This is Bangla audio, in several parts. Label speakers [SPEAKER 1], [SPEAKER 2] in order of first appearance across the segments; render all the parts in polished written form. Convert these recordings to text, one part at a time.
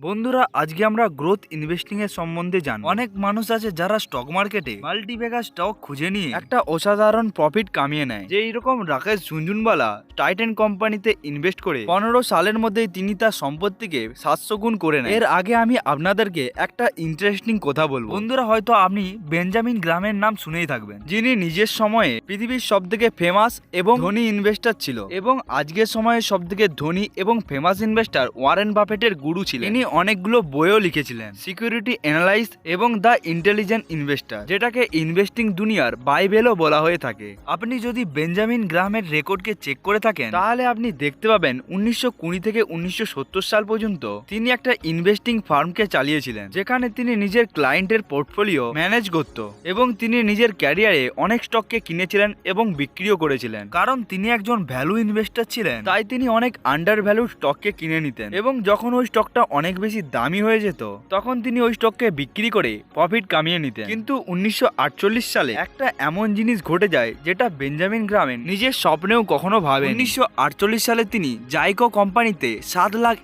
[SPEAKER 1] বন্ধুরা, আজকে আমরা গ্রোথ ইনভেস্টিং এর সম্বন্ধে জানব। অনেক মানুষ আছে যারা স্টক মার্কেটে মাল্টিব্যাগার স্টক খুঁজে নিয়ে একটা অসাধারণ প্রফিট কামিয়ে নেয়। যে এইরকম রাকেশ ঝুনঝুনওয়ালা টাইটান কোম্পানিতে ইনভেস্ট করে 15 সালের মধ্যেই তিনি তার সম্পত্তিকে 700 গুণ করে নেয়। এর আগে আমি আপনাদেরকে একটা ইন্টারেস্টিং কথা বলবো। বন্ধুরা, হয়তো আপনি বেঞ্জামিন গ্রামের নাম শুনেই থাকবেন, যিনি নিজের সময়ে পৃথিবীর সবথেকে ফেমাস এবং ধনী ইনভেস্টর ছিল এবং আজকের সময়ে সবথেকে ধনী এবং ফেমাস ইনভেস্টর ওয়ারেন বাফেটের গুরু ছিলেন। তিনি অনেকগুলো বইও লিখেছিলেন, সিকিউরিটি অ্যানালাইস্ট এবং দ্য ইন্টেলিজেন্ট ইনভেস্টর, যেটাকে ইনভেস্টিং দুনিয়ার বাইবেলও বলা হয়ে থাকে। আপনি যদি বেঞ্জামিন গ্রাহামের রেকর্ডকে চেক করে থাকেন তাহলে আপনি দেখতে পাবেন 1920 থেকে 1970 সাল পর্যন্ত তিনি একটা ইনভেস্টিং ফার্মকে চালিয়েছিলেন, যেখানে তিনি নিজের ক্লায়েন্টের পোর্টফোলিও ম্যানেজ করত এবং তিনি নিজের ক্যারিয়ারে অনেক স্টককে কিনেছিলেন এবং বিক্রিও করেছিলেন। কারণ তিনি একজন ভ্যালু ইনভেস্টর ছিলেন, তাই তিনি অনেক আন্ডার ভ্যালু স্টককে কিনে নিতেন এবং যখন ওই স্টকটা অনেক বেশি দামি হয়ে যেত তখন তিনি ওই স্টককে বিক্রি করে প্রফিট কামিয়ে নিতেন। কিন্তু 1948 সালে একটা এমন জিনিস ঘটে যায় যেটা বেঞ্জামিন গ্রাহাম নিজের স্বপ্নেও কখনো ভাবেন। 1948 সালে তিনি জাইকো কোম্পানিতে $7 লাখ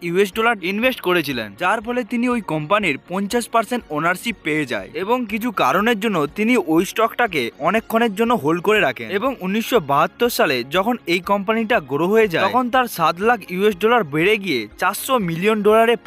[SPEAKER 1] ইনভেস্ট করেছিলেন, যার ফলে তিনি ওই কোম্পানির 50% ওনারশিপ পেয়ে যায় এবং কিছু কারণের জন্য তিনি ওই স্টকটাকে অনেকক্ষণের জন্য হোল্ড করে রাখেন। এবং 1972 সালে যখন এই কোম্পানিটা গ্রো হয়ে যায় তখন তার $7 লাখ বেড়ে গিয়ে $400 মিলিয়ন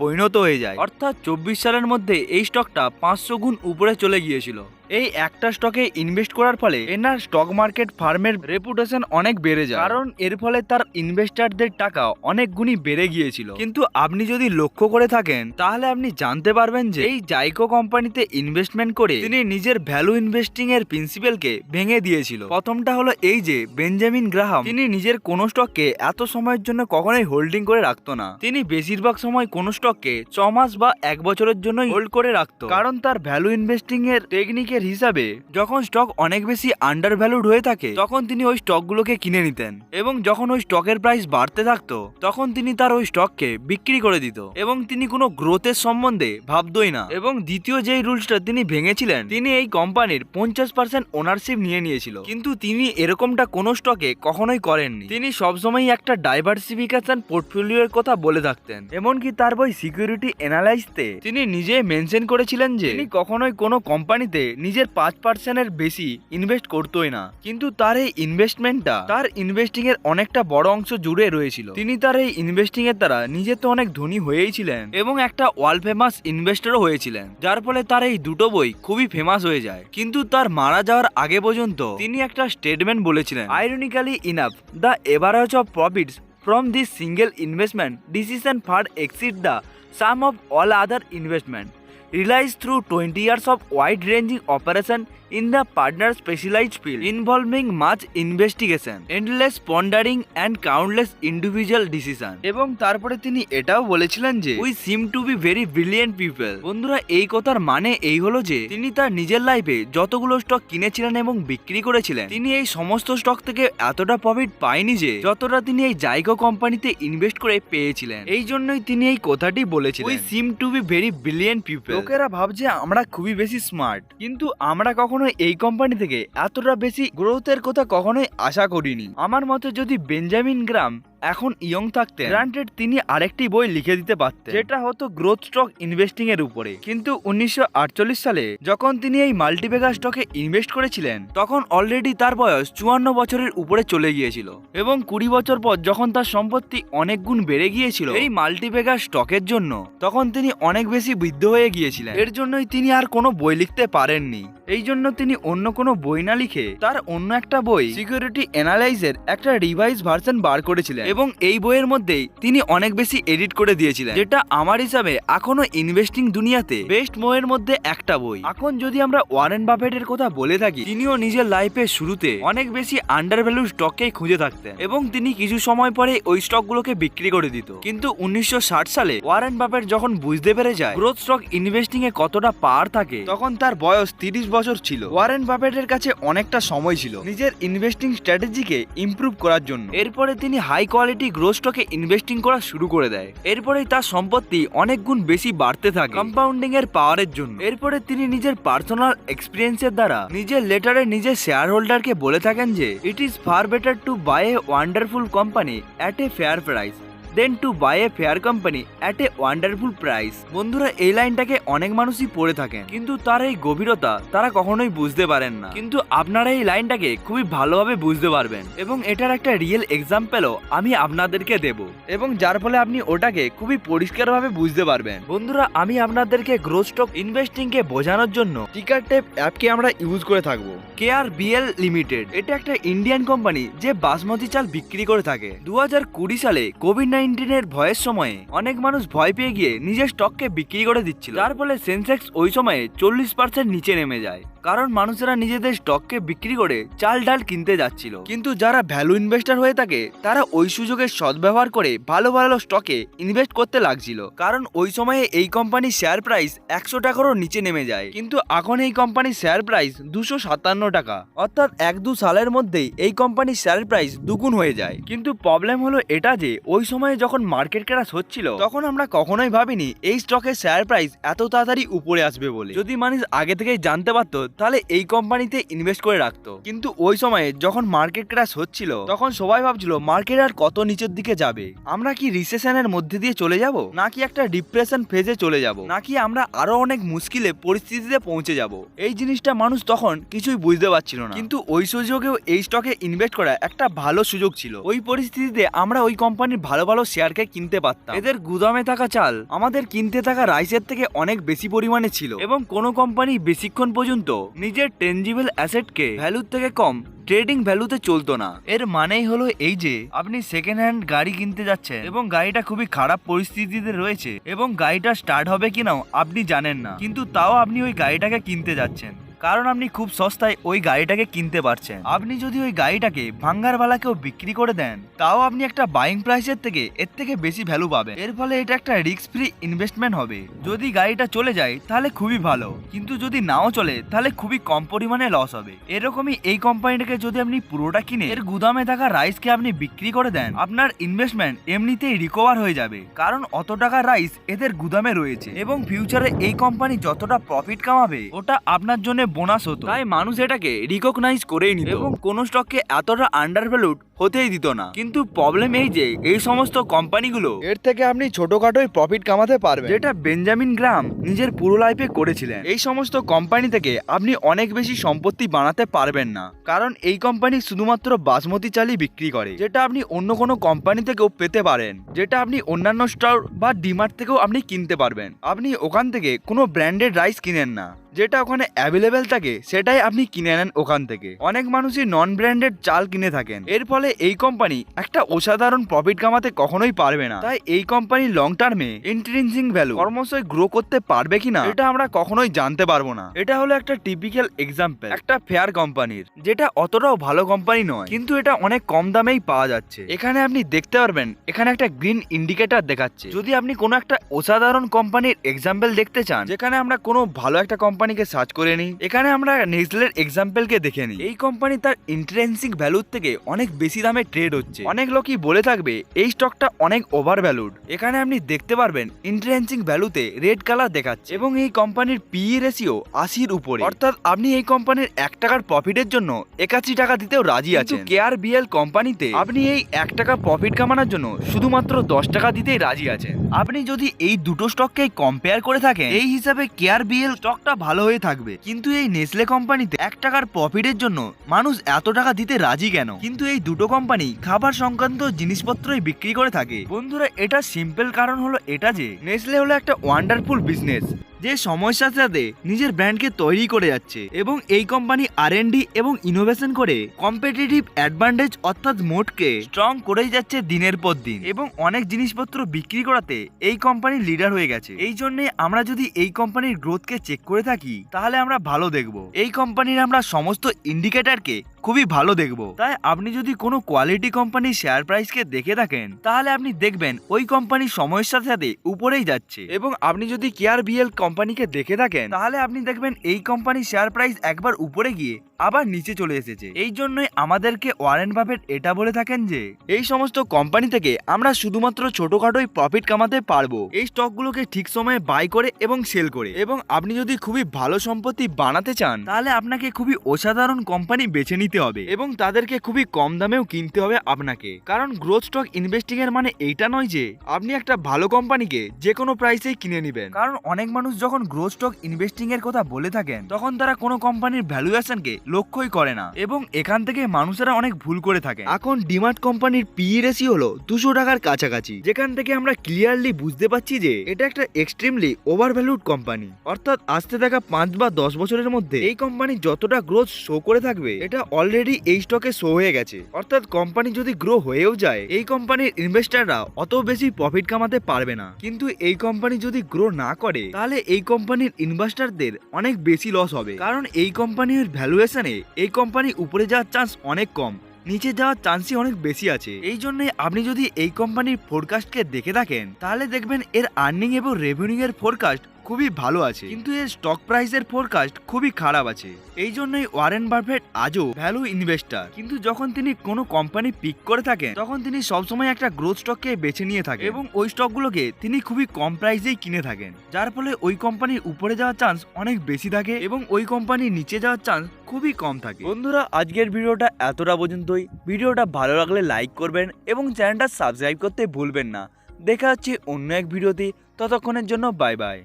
[SPEAKER 1] পরিণত হয়ে যায়। অর্থাৎ 24 সালের মধ্যে এই স্টকটা 500 গুণ উপরে চলে গিয়েছিল। এই একটা স্টকে ইনভেস্ট করার ফলে এনার স্টক মার্কেট ফার্মের রেপুটেশন অনেক বেড়ে যায়, কারণ এর ফলে তার ইনভেস্টারদের টাকা অনেক গুণই বেড়ে গিয়েছিল। কিন্তু আপনি যদি লক্ষ্য করে থাকেন তাহলে আপনি জানতে পারবেন যে এই জাইকো কোম্পানিতে ইনভেস্টমেন্ট করে তিনি নিজের ভ্যালু ইনভেস্টিং এর প্রিন্সিপালকে ভেঙে দিয়েছিল। প্রথমটা হলো এই যে বেঞ্জামিন গ্রাহাম তিনি নিজের কোনো স্টককে এত সময়ের জন্য কখনোই হোল্ডিং করে রাখতো না। তিনি বেশিরভাগ সময় কোনো স্টককে 6 মাস বা 1 বছরের জন্য হোল্ড করে রাখতো, কারণ তার ভ্যালু ইনভেস্টিং এর টেকনিকের হিসাবে যখন স্টক অনেক বেশি আন্ডার ভ্যালুড হয়ে থাকে তখন তিনি ওই স্টকগুলোকে কিনে নিতেন এবং যখন ওই স্টকের প্রাইস বাড়তে থাকতো তখন তিনি তার ওই স্টককে বিক্রি করে দিত এবং তিনি কোনো গ্রোথের সম্বন্ধে ভাবতই না। এবং দ্বিতীয় যেই রুলসটা তিনি ভেঙেছিলেন, তিনি এই কোম্পানির 50% ওনারশিপ নিয়ে নিয়েছিল, কিন্তু তিনি এরকমটা কোনো স্টকে কখনোই করেননি। তিনি সবসময় একটা ডাইভার্সিফিকেশন পোর্টফোলিওর কথা বলে থাকতেন। এমনকি তার বই সিকিউরিটি অ্যানালাইস্টে তিনি নিজে মেনশন করেছিলেন যে তিনি কখনোই কোনো কোম্পানিতে নিজের 5% এর বেশি ইনভেস্ট করতোই না, কিন্তু তার এই ইনভেস্টমেন্টটা তার ইনভেস্টিং এর অনেকটা বড় অংশ জুড়ে রয়েছিল। তিনি তার এই ইনভেস্টিং এর দ্বারা নিজে তো অনেক ধনী হয়েই ছিলেন এবং একটা ওয়ার্ল্ড ফেমাস ইনভেস্টরও হয়েছিলেন, যার ফলে তার এই দুটো বই খুবই ফেমাস হয়ে যায়। কিন্তু তার মারা যাওয়ার আগে পর্যন্ত তিনি একটা স্টেটমেন্ট বলেছিলেন, ironically enough the average of profits from this single investment decision far exceed the sum of all other investment realized through 20 years of wide-ranging operation in the partner's specialized field involving much investigation, endless pondering and countless individual decision। এবং তারপরে তিনি এটাও বলেছিলেন যে we seem to be very brilliant people। বন্ধুরা, এই কথার মানে এই হলো যে তিনি তার নিজের লাইফে যতগুলো স্টক কিনেছিলেন এবং বিক্রি করেছিলেন তিনি এই সমস্ত স্টক থেকে এতটা প্রফিট পায়নি যে যতটা তিনি এই জাইকো কোম্পানিতে ইনভেস্ট করে পেয়েছিলেন। এই জন্যই তিনি এই কথাটি বলেছিলেন, we seem to be very brilliant people। লোকেরা ভাবছে আমরা খুবই বেশি স্মার্ট, কিন্তু আমরা কখনো এই কোম্পানি থেকে এতটা বেশি গ্রোথের কথা কখনোই আশা করিনি। আমার মতে যদি বেঞ্জামিন গ্রাহাম এখন ইয়ং থাকতেন, গ্রান্টেড তিনি আরেকটি বই লিখে দিতে পারতেন যেটা হতো গ্রোথ স্টক ইনভেস্টিং এর উপরে। কিন্তু 1948 সালে যখন তিনি এই মাল্টিব্যাগার স্টকে ইনভেস্ট করেছিলেন তখন অলরেডি তার বয়স 54 বছরের উপরে চলে গিয়েছিল এবং 20 বছর পর যখন তার সম্পত্তি অনেক গুণ বেড়ে গিয়েছিল এই মাল্টিব্যাগার স্টকের জন্য, তখন তিনি অনেক বেশি বৃদ্ধ হয়ে গিয়েছিলেন। এর জন্যই তিনি আর কোনো বই লিখতে পারেননি। এই জন্য তিনি অন্য কোনো বই না লিখে তার অন্য একটা বই সিকিউরিটি অ্যানালাইজের একটা রিভাইজ ভার্সন বার করেছিলেন এবং এই বইয়ের মধ্যেই তিনি অনেক বেশি এডিট করে দিয়েছিলেন, যেটা আমার হিসাবে এখনো ইনভেস্টিং দুনিয়াতে বেস্ট বইয়ের মধ্যে একটা বই। এখন যদি আমরা ওয়ারেন বাফেটের কথা বলে থাকি, তিনিও নিজের লাইফের শুরুতে অনেক বেশি আন্ডার ভ্যালু স্টককেই খুঁজে থাকতেন এবং তিনি কিছু সময় পরে ওই স্টকগুলোকে বিক্রি করে দিত। কিন্তু 1960 সালে ওয়ারেন বাফেট যখন বুঝতে পেরে যায় গ্রোথ স্টক ইনভেস্টিং এ কতটা পাওয়ার থাকে, তখন তার বয়স 30 বছর ছিল। ওয়ারেন বাফেটের কাছে অনেকটা সময় ছিল নিজের ইনভেস্টিং স্ট্র্যাটেজিকে ইমপ্রুভ করার জন্য। এরপরে তিনি হাই কোয়ালিটি গ্রোথ স্টকে ইনভেস্টিং করা শুরু করে দেয়। এরপরেই তার সম্পত্তি অনেক গুণ বেশি বাড়তে থাকে কম্পাউন্ডিং এর পাওয়ারের জন্য। এরপরে তিনি নিজের পার্সোনাল এক্সপিরিয়েন্সের দ্বারা নিজের লেটারে নিজের শেয়ার হোল্ডারকে বলে থাকেন যে it is far better to buy a wonderful company at a fair price than to buy a fair company at a wonderful price. বন্ধুরা, এই লাইনটাকে অনেক মানুষই পড়ে থাকেন, কিন্তু তার এই গভীরতা তারা কখনোই বুঝতে পারেন না। কিন্তু আপনারা এই লাইনটাকে খুবই ভালোভাবে বুঝতে পারবেন এবং এটার একটা রিয়েল এক্সাম্পলও আমি আপনাদেরকে দেব, এবং যার ফলে আপনি ওটাকে খুবই পরিষ্কারভাবে বুঝতে পারবেন। বন্ধুরা, আমি আপনাদেরকে গ্রোথ স্টক ইনভেস্টিং কে বোঝানোর জন্য টিকার টেপ অ্যাপকে আমরা ইউজ করে থাকবো। KRBL লিমিটেড এটা একটা ইন্ডিয়ান কোম্পানি যে বাসমতি চাল বিক্রি করে থাকে। 2020 সালে কোভিড-19 এর ভয়ের সময়ে অনেক মানুষ ভয় পেয়ে গিয়ে নিজের স্টককে বিক্রি করে দিচ্ছিল, যার ফলে সেন্সেক্স ওই সময়ে 40% নিচে নেমে যায়, কারণ মানুষেরা নিজেদের স্টককে বিক্রি করে চাল ডাল কিনতে যাচ্ছিল। কিন্তু যারা ভ্যালু ইনভেস্টর হয়ে থাকে তারা ওই সুযোগের সদ্ব্যবহার করে ভালো ভালো স্টকে ইনভেস্ট করতে লাগছিল, কারণ ওই সময়ে এই কোম্পানির শেয়ার প্রাইস 100 টাকারও নিচে নেমে যায়। কিন্তু এখন এই কোম্পানির শেয়ার প্রাইস 257 টাকা, অর্থাৎ 1-2 সালের মধ্যেই এই কোম্পানির শেয়ার প্রাইস দুগুণ হয়ে যায়। কিন্তু প্রবলেম হলো এটা যে ওই সময়ে যখন মার্কেট ক্র্যাশ হচ্ছিল তখন আমরা কখনোই ভাবিনি এই স্টকের শেয়ার প্রাইস এত তাড়াতাড়ি উপরে আসবে বলে। যদি মানুষ আগে থেকেই জানতে পারতো তাহলে এই কোম্পানিতে ইনভেস্ট করে রাখতো। কিন্তু ওই সময়ে যখন মার্কেট ক্র্যাশ হচ্ছিল তখন সবাই ভাবছিল মার্কেট আর কত নিচের দিকে যাবে, আমরা কি রিসেশনের মধ্যে দিয়ে চলে যাব, নাকি একটা ডিপ্রেশন ফেজে চলে যাব, নাকি আমরা আরো অনেক মুশকিলে পরিস্থিতিতে পৌঁছে যাব। এই জিনিসটা মানুষ তখন কিছুই বুঝতে পারছিল না। কিন্তু ওই সুযোগেও এই স্টকে ইনভেস্ট করা একটা ভালো সুযোগ ছিল। ওই পরিস্থিতিতে আমরা ওই কোম্পানির ভালো ভালো শেয়ারকে কিনতে পারতাম। এদের গুদামে থাকা চাল আমাদের কিনতে থাকা রাইসের থেকে অনেক বেশি পরিমাণে ছিল, এবং কোনো কোম্পানি বেশিক্ষণ পর্যন্ত নিজের টেনজিবল অ্যাসেটকে ভ্যালুর থেকে কম ট্রেডিং ভ্যালুতে চলতো না। এর মানেই হলো এই যে আপনি সেকেন্ড হ্যান্ড গাড়ি কিনতে যাচ্ছেন এবং গাড়িটা খুবই খারাপ পরিস্থিতিতে রয়েছে এবং গাড়িটা স্টার্ট হবে কিনাও আপনি জানেন না, কিন্তু তাও আপনি ওই গাড়িটাকে কিনতে যাচ্ছেন কারণ আপনি খুব সস্তায় ওই গাড়িটাকে কিনতে পারছেন। আপনি যদি ওই গাড়িটাকে ভাঙ্গারওয়ালাকেও বিক্রি করে দেন তাও আপনি একটা বাইং প্রাইসের থেকে এর থেকে বেশি ভ্যালু পাবেন। এর ফলে এটা একটা রিস্ক ফ্রি ইনভেস্টমেন্ট হবে। যদি গাড়িটা চলে যায় তাহলে খুবই ভালো, কিন্তু যদি নাও চলে তাহলে খুবই কম পরিমাণে লস হবে। এরকমই এই কোম্পানিটাকে যদি আপনি পুরোটা কিনে এর গুদামে থাকা রাইসকে আপনি বিক্রি করে দেন, আপনার ইনভেস্টমেন্ট এমনিতেই রিকভার হয়ে যাবে, কারণ অত টাকার রাইস এদের গুদামে রয়েছে এবং ফিউচারে এই কোম্পানি যতটা প্রফিট কামাবে ওটা আপনার জন্য বোনাস হতো। তাই মানুষ এটাকে রিকগনাইজ করেই নিত এবং কোন স্টককে এতটা আন্ডারভ্যালুড হতেই দিত না। কিন্তু প্রবলেম এই যে এই সমস্ত কোম্পানিগুলো এর থেকে আপনি ছোটখাটোই প্রফিট কামাতে পারবেন, যেটা বেঞ্জামিন গ্রাহাম নিজের পুরো লাইফে করেছিলেন। এই সমস্ত কোম্পানি থেকে আপনি অনেক বেশি সম্পত্তি বানাতে পারবেন না, কারণ এই কোম্পানি শুধুমাত্র বাসমতি চালই বিক্রি করে, যেটা আপনি অন্য কোনো কোম্পানি থেকেও পেতে পারেন, যেটা আপনি অন্যান্য স্টোর বা ডিমার্ট থেকেও আপনি কিনতে পারবেন। আপনি ওখান থেকে কোনো ব্র্যান্ডেড রাইস কিনেন না, যেটা ওখানে অ্যাভেলেবেল থাকে সেটাই আপনি কিনে নেন ওখান থেকে। অনেক মানুষই নন ব্র্যান্ডেড চাল কিনে থাকেন, এর ফলে এই কোম্পানি একটা অসাধারণ প্রফিট কামাতে কখনোই পারবে না। তাই এই কোম্পানি লং টার্মে ইন্ট্রিনসিক ভ্যালু ক্রমশই গ্রো করতে পারবে কিনা এটা আমরা কখনোই জানতে পারবো না। এটা হলো একটা টিপিক্যাল এক্সাম্পল একটা ফেয়ার কোম্পানির, যেটা অতটাও ভালো কোম্পানি নয়, কিন্তু এটা অনেক কম দামেই পাওয়া যাচ্ছে। এখানে আপনি দেখতে পারবেন এখানে একটা গ্রিন ইন্ডিকেটর দেখাচ্ছে। যদি আপনি কোনো একটা অসাধারণ কোম্পানির এক্সাম্পল দেখতে চান, যেখানে আমরা কোনো ভালো একটা কোম্পানিকে সার্চ করে নিই, এখানে আমরা নেসলের এক্সাম্পলকে দেখে নিই। এই কোম্পানি তার ইন্ট্রিনসিক ভ্যালুর থেকে অনেক বেশি দামে ট্রেড হচ্ছে। অনেক লোকই বলে থাকবে এই স্টকটা অনেক ওভার ভ্যালুড। এখানে আপনি দেখতে পারবেন ইন্ট্রিনসিক ভ্যালুতে রেড কালার দেখাচ্ছে এবং এই কোম্পানির পিই রেশিও 80-র উপরে, অর্থাৎ আপনি এই কোম্পানির 1 টাকার প্রফিটের জন্য 81 টাকা দিতেও রাজি আছেন। KRBL কোম্পানিতে আপনি এই 1 টাকা প্রফিট কামানোর জন্য শুধুমাত্র 10 টাকা দিতেই রাজি আছেন। আপনি যদি এই দুটো স্টককে কম্পেয়ার করে থাকেন, এই হিসাবে KRBL স্টকটা ভালো হয়ে থাকবে, কিন্তু এই নেসলে কোম্পানিতে 1 টাকার প্রফিটের জন্য মানুষ এত টাকা দিতে রাজি কেন? কিন্তু এই দুটো কোম্পানি খাবার সংক্রান্ত জিনিসপত্রই বিক্রি করে থাকে। বন্ধুরা, এটা সিম্পল কারণ হলো এটা যে নেসলে হলো একটা ওয়ান্ডারফুল বিজনেস যে সময়ের সাথে সাথে নিজের ব্র্যান্ডকে তৈরি করে যাচ্ছে, এবং এই কোম্পানি R&D এবং ইনোভেশন করে কম্পিটিটিভ অ্যাডভান্টেজ অর্থাৎ মোটকে স্ট্রং করেই যাচ্ছে দিনের পর দিন, এবং অনেক জিনিসপত্র বিক্রি করাতে এই কোম্পানি লিডার হয়ে গেছে। এই জন্য আমরা যদি এই কোম্পানির গ্রোথকে চেক করে থাকি তাহলে আমরা ভালো দেখব। এই কোম্পানির আমরা সমস্ত ইন্ডিকেটরকে খুবই ভালো দেখব। তাই আপনি যদি কোনো কোয়ালিটি কোম্পানির শেয়ার প্রাইসকে দেখে থাকেন তাহলে আপনি দেখবেন ওই কোম্পানি সময়ের সাথে সাথে উপরেই যাচ্ছে, এবং আপনি যদি KRBL কোম্পানিকে দেখে থাকেন তাহলে আপনি দেখবেন এই কোম্পানির শেয়ার প্রাইস একবার উপরে গিয়ে আবার নিচে চলে এসেছে। এই জন্যই আমাদেরকে ওয়ারেন বাফেট এটা বলে থাকেন যে এই সমস্ত কোম্পানি থেকে আমরা শুধুমাত্র ছোটখাটোই প্রফিট কামাতে পারবো এই স্টকগুলোকে ঠিক সময়ে বাই করে এবং সেল করে। এবং আপনি যদি খুবই ভালো সম্পত্তি বানাতে চান তাহলে আপনাকে খুবই অসাধারণ কোম্পানি বেছে নিতে হবে এবং তাদেরকে খুবই কম দামেও কিনতে হবে আপনাকে। কারণ গ্রোথ স্টক ইনভেস্টিং এর মানে এইটা নয় যে আপনি একটা ভালো কোম্পানিকে যে কোনো প্রাইসেই কিনে নেবেন। কারণ অনেক মানুষ যখন গ্রোথ স্টক ইনভেস্টিং এর কথা বলে থাকেন তখন তারা কোনো কোম্পানির ভ্যালুয়েশনকে লক্ষ্যই করে না এবং এখান থেকে মানুষেরা অনেক ভুল করে থাকে। এখন ডিমার্ট কোম্পানির পিই রেশিও হলো 200 টাকার কাছাকাছি, যেখান থেকে আমরা ক্লিয়ারলি বুঝতে পারছি যে এটা একটা এক্সট্রিমলি ওভার ভ্যালুড কোম্পানি। অর্থাৎ আসতে থাকা 5 বা 10 বছরের মধ্যে এই কোম্পানি যতটা গ্রোথ শো করে থাকবে এটা অলরেডি এই স্টকে শো হয়ে গেছে। অর্থাৎ কোম্পানি যদি গ্রো হয়েও যায় এই কোম্পানির ইনভেস্টাররা অত বেশি প্রফিট কামাতে পারবে না। কিন্তু এই কোম্পানি যদি গ্রো না করে তাহলে এই কোম্পানির ইনভেস্টারদের অনেক বেশি লস হবে। কারণ এই কোম্পানির ভ্যালুয়েশনে এই কোম্পানি উপরে যাওয়ার চান্স অনেক কম, নিচে যাওয়ার চান্সই অনেক বেশি আছে। এই জন্যই আপনি যদি এই কোম্পানির ফোরকাস্টকে দেখে থাকেন তাহলে দেখবেন এর আর্নিং এবং রেভিনিউ এর ফোরকাস্ট খুবই ভালো আছে, কিন্তু এর স্টক প্রাইসের ফোরকাস্ট খুবই খারাপ আছে। এই জন্যই ওয়ারেন বাফেট আজও ভ্যালু ইনভেস্টার, কিন্তু যখন তিনি কোনো কোম্পানি পিক করে থাকেন তখন তিনি সবসময় একটা গ্রোথ স্টককে বেছে নিয়ে থাকেন এবং ওই স্টকগুলোকে তিনি খুবই কম প্রাইসেই কিনে থাকেন, যার ফলে ওই কোম্পানির উপরে যাওয়ার চান্স অনেক বেশি থাকে এবং ওই কোম্পানির নিচে যাওয়ার চান্স খুবই কম থাকে। বন্ধুরা, আজকের ভিডিওটা এতটা পর্যন্তই। ভিডিওটা ভালো লাগলে লাইক করবেন এবং চ্যানেলটা সাবস্ক্রাইব করতে ভুলবেন না। দেখা হচ্ছে অন্য এক ভিডিওতে, ততক্ষণের জন্য বাই বাই।